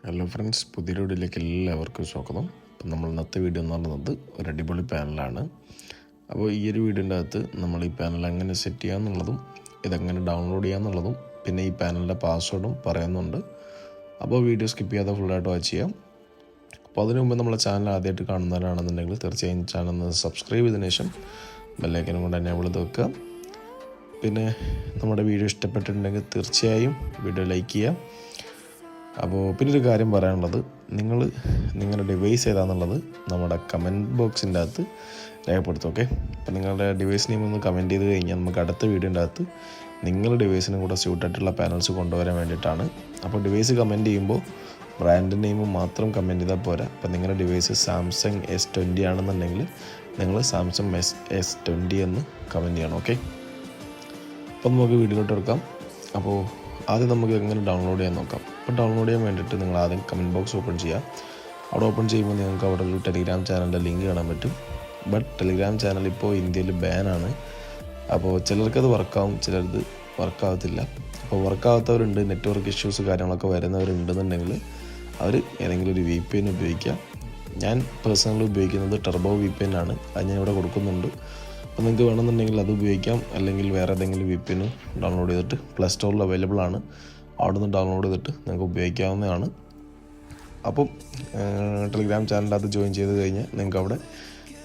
Hello friends, പുതിയൊരു വീഡിയോയിലേക്ക് എല്ലാവർക്കും സ്വാഗതം. അപ്പം നമ്മൾ ഇന്നത്തെ വീഡിയോ എന്ന് പറയുന്നത് ഒരു അടിപൊളി പാനലാണ്. അപ്പോൾ ഈ ഒരു വീഡിയോൻ്റെ അകത്ത് നമ്മൾ ഈ പാനൽ എങ്ങനെ സെറ്റ് ചെയ്യാമെന്നുള്ളതും ഇതെങ്ങനെ ഡൗൺലോഡ് ചെയ്യാമെന്നുള്ളതും പിന്നെ ഈ പാനലിൻ്റെ പാസ്വേഡും പറയുന്നുണ്ട്. അപ്പോൾ വീഡിയോ സ്കിപ്പ് ചെയ്യാതെ ഫുള്ളായിട്ട് വാച്ച് ചെയ്യാം. അപ്പോൾ അതിനു മുമ്പ് നമ്മളെ ചാനൽ ആദ്യമായിട്ട് കാണുന്നവരാണെന്നുണ്ടെങ്കിൽ തീർച്ചയായും ചാനൽ സബ്സ്ക്രൈബ് ചെയ്തതിനു ശേഷം ബെല്ലൈക്കനും കൊണ്ട് എനേബിൾ ചെയ്ത് വെക്കുക. പിന്നെ നമ്മുടെ വീഡിയോ ഇഷ്ടപ്പെട്ടിട്ടുണ്ടെങ്കിൽ തീർച്ചയായും വീഡിയോ ലൈക്ക് ചെയ്യുക. അപ്പോൾ പിന്നെ ഒരു കാര്യം പറയാനുള്ളത്, നിങ്ങളുടെ ഡിവൈസ് ഏതാണെന്നുള്ളത് നമ്മുടെ കമൻറ്റ് ബോക്സിൻ്റെ അകത്ത് രേഖപ്പെടുത്തും. ഓക്കെ, അപ്പോൾ നിങ്ങളുടെ ഡിവൈസ് നെയിം ഒന്ന് കമൻറ്റ് ചെയ്ത് കഴിഞ്ഞാൽ നമുക്ക് അടുത്ത വീഡിയോൻ്റെ അകത്ത് നിങ്ങളുടെ ഡിവൈസിനും കൂടെ സ്യൂട്ടായിട്ടുള്ള പാനൽസ് കൊണ്ടുവരാൻ വേണ്ടിയിട്ടാണ്. അപ്പോൾ ഡിവൈസ് കമൻറ്റ് ചെയ്യുമ്പോൾ ബ്രാൻഡ് നെയിം മാത്രം കമൻറ്റ് ചെയ്താൽ പോരാ. അപ്പോൾ നിങ്ങളുടെ ഡിവൈസ് സാംസങ് S20 ആണെന്നുണ്ടെങ്കിൽ നിങ്ങൾ സാംസങ് S20 എന്ന് കമൻറ്റ് ചെയ്യണം. ഓക്കെ, അപ്പോൾ നമുക്ക് വീഡിയോയിലോട്ട് എടുക്കാം. അപ്പോൾ ആദ്യം നമുക്ക് എങ്ങനെ ഡൗൺലോഡ് ചെയ്യാൻ നോക്കാം. അപ്പോൾ ഡൗൺലോഡ് ചെയ്യാൻ വേണ്ടിയിട്ട് നിങ്ങൾ ആദ്യം കമൻറ്റ് ബോക്സ് ഓപ്പൺ ചെയ്യുക. അവിടെ ഓപ്പൺ ചെയ്യുമ്പോൾ നിങ്ങൾക്ക് അവിടെ ഒരു ടെലിഗ്രാം ചാനലിൻ്റെ ലിങ്ക് കാണാൻ പറ്റും. ബട്ട് ടെലിഗ്രാം ചാനൽ ഇപ്പോൾ ഇന്ത്യയിൽ ബാനാണ്. അപ്പോൾ ചിലർക്കത് വർക്കാവും, ചിലർക്ക് വർക്കാവത്തില്ല. അപ്പോൾ വർക്കാവാത്തവരുണ്ട്, നെറ്റ്വർക്ക് ഇഷ്യൂസ് കാര്യങ്ങളൊക്കെ വരുന്നവരുണ്ടെന്നുണ്ടെങ്കിൽ അവർ ഏതെങ്കിലും ഒരു VPN ഉപയോഗിക്കുക. ഞാൻ പേഴ്സണലി ഉപയോഗിക്കുന്നത് ടർബോ VPN ആണ്. അത് ഞാൻ ഇവിടെ കൊടുക്കുന്നുണ്ട്. അപ്പോൾ നിങ്ങൾക്ക് വേണമെന്നുണ്ടെങ്കിൽ അത് ഉപയോഗിക്കാം, അല്ലെങ്കിൽ വേറെ ഏതെങ്കിലും VPN ഡൗൺലോഡ് ചെയ്തിട്ട് പ്ലേ സ്റ്റോറിൽ അവൈലബിൾ ആണ്. അവിടെ നിന്ന് ഡൗൺലോഡ് ചെയ്തിട്ട് നിങ്ങൾക്ക് ഉപയോഗിക്കാവുന്നതാണ്. അപ്പം ടെലിഗ്രാം ചാനലിൻ്റെ അകത്ത് ജോയിൻ ചെയ്ത് കഴിഞ്ഞാൽ നിങ്ങൾക്ക് അവിടെ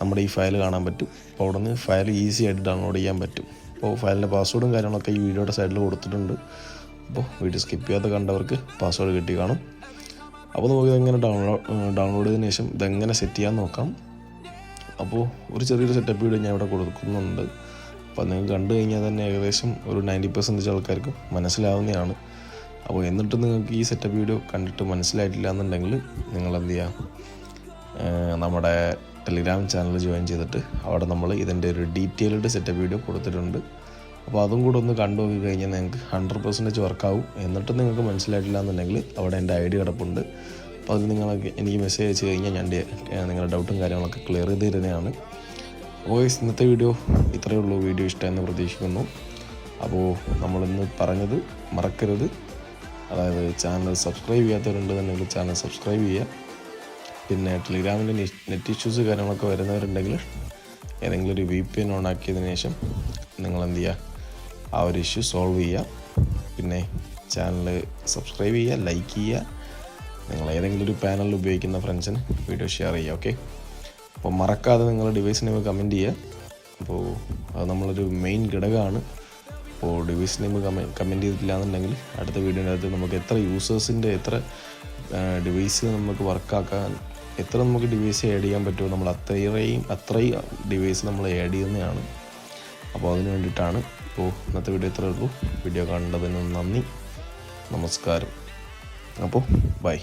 നമ്മുടെ ഈ ഫയൽ കാണാൻ പറ്റും. അപ്പോൾ അവിടെ നിന്ന് ഫയൽ ഈസി ആയിട്ട് ഡൗൺലോഡ് ചെയ്യാൻ പറ്റും. അപ്പോൾ ഫയലിൻ്റെ പാസ്വേഡും കാര്യങ്ങളൊക്കെ ഈ വീഡിയോയുടെ സൈഡിൽ കൊടുത്തിട്ടുണ്ട്. അപ്പോൾ വീഡിയോ സ്കിപ്പ് ചെയ്യാതെ കണ്ടവർക്ക് പാസ്വേഡ് കിട്ടി കാണും. അപ്പോൾ നമുക്ക് ഇതെങ്ങനെ ഡൗൺലോഡ് ചെയ്തതിന് ശേഷം ഇതെങ്ങനെ സെറ്റ് ചെയ്യാൻ നോക്കാം. അപ്പോൾ ഒരു ചെറിയൊരു സെറ്റപ്പ് വീഡിയോ ഞാൻ ഇവിടെ കൊടുക്കുന്നുണ്ട്. അപ്പോൾ നിങ്ങൾക്ക് കണ്ടു കഴിഞ്ഞാൽ തന്നെ ഏകദേശം ഒരു 90% ആൾക്കാർക്ക് മനസ്സിലാവുന്നതാണ്. അപ്പോൾ എന്നിട്ട് നിങ്ങൾക്ക് ഈ സെറ്റപ്പ് വീഡിയോ കണ്ടിട്ട് മനസ്സിലായിട്ടില്ല എന്നുണ്ടെങ്കിൽ നിങ്ങൾ എന്ത് ചെയ്യുക, നമ്മുടെ ടെലിഗ്രാം ചാനൽ ജോയിൻ ചെയ്തിട്ട് അവിടെ നമ്മൾ ഇതിൻ്റെ ഒരു ഡീറ്റെയിൽഡ് സെറ്റപ്പ് വീഡിയോ കൊടുത്തിട്ടുണ്ട്. അപ്പോൾ അതും കൂടെ ഒന്ന് കണ്ടു നോക്കി കഴിഞ്ഞാൽ നിങ്ങൾക്ക് 100% വർക്കാവും. എന്നിട്ട് നിങ്ങൾക്ക് മനസ്സിലായിട്ടില്ല എന്നുണ്ടെങ്കിൽ അവിടെ എൻ്റെ ID കിടപ്പുണ്ട്. അപ്പോൾ അതിൽ നിങ്ങൾക്ക് എനിക്ക് മെസ്സേജ് അയച്ചു കഴിഞ്ഞാൽ ഞാൻ നിങ്ങളുടെ ഡൗട്ടും കാര്യങ്ങളൊക്കെ ക്ലിയർ ചെയ്ത് തരുന്നതാണ്. അപ്പോൾ ഇന്നത്തെ വീഡിയോ ഇത്രയേ ഉള്ളൂ. വീഡിയോ ഇഷ്ടമെന്ന് പ്രതീക്ഷിക്കുന്നു. അപ്പോൾ നമ്മളിന്ന് പറഞ്ഞത് മറക്കരുത്, അതായത് ചാനൽ സബ്സ്ക്രൈബ് ചെയ്യാത്തവരുണ്ടെന്നുണ്ടെങ്കിൽ ചാനൽ സബ്സ്ക്രൈബ് ചെയ്യുക. പിന്നെ ടെലിഗ്രാമിൻ്റെ നെറ്റ് ഇഷ്യൂസ് കാര്യങ്ങളൊക്കെ വരുന്നവരുണ്ടെങ്കിൽ ഏതെങ്കിലും ഒരു VPN ഓൺ ആക്കിയതിന് ശേഷം നിങ്ങൾ എന്ത് ചെയ്യുക, ആ ഒരു ഇഷ്യൂ സോൾവ് ചെയ്യുക. പിന്നെ ചാനൽ സബ്സ്ക്രൈബ് ചെയ്യുക, ലൈക്ക് ചെയ്യുക. നിങ്ങൾ ഏതെങ്കിലും ഒരു പാനലിൽ ഉപയോഗിക്കുന്ന ഫ്രണ്ട്സിന് വീഡിയോ ഷെയർ ചെയ്യുക. ഓക്കെ, അപ്പോൾ മറക്കാതെ നിങ്ങളുടെ ഡിവൈസ് നെയിം കമൻറ്റ് ചെയ്യുക. അപ്പോൾ അത് നമ്മളൊരു മെയിൻ ഘടകമാണ്. അപ്പോൾ ഡിവൈസ് നെയിം കമൻറ്റ് ചെയ്തിട്ടില്ല എന്നുണ്ടെങ്കിൽ അടുത്ത വീഡിയോൻ്റെ അകത്ത് നമുക്ക് എത്ര എത്ര ഡിവൈസ് നമുക്ക് വർക്കാക്കാൻ, എത്ര നമുക്ക് ഡിവൈസ് ആഡ് ചെയ്യാൻ പറ്റുമോ നമ്മൾ അത്രയും ഡിവൈസ് നമ്മൾ ആഡ് ചെയ്യുന്നതാണ്. അപ്പോൾ അതിന് വേണ്ടിയിട്ടാണ്. അപ്പോൾ ഇന്നത്തെ വീഡിയോ ഇത്രയേ ഉള്ളൂ. വീഡിയോ കണ്ടതിന് നന്ദി, നമസ്കാരം. അപ്പോൾ ബൈ.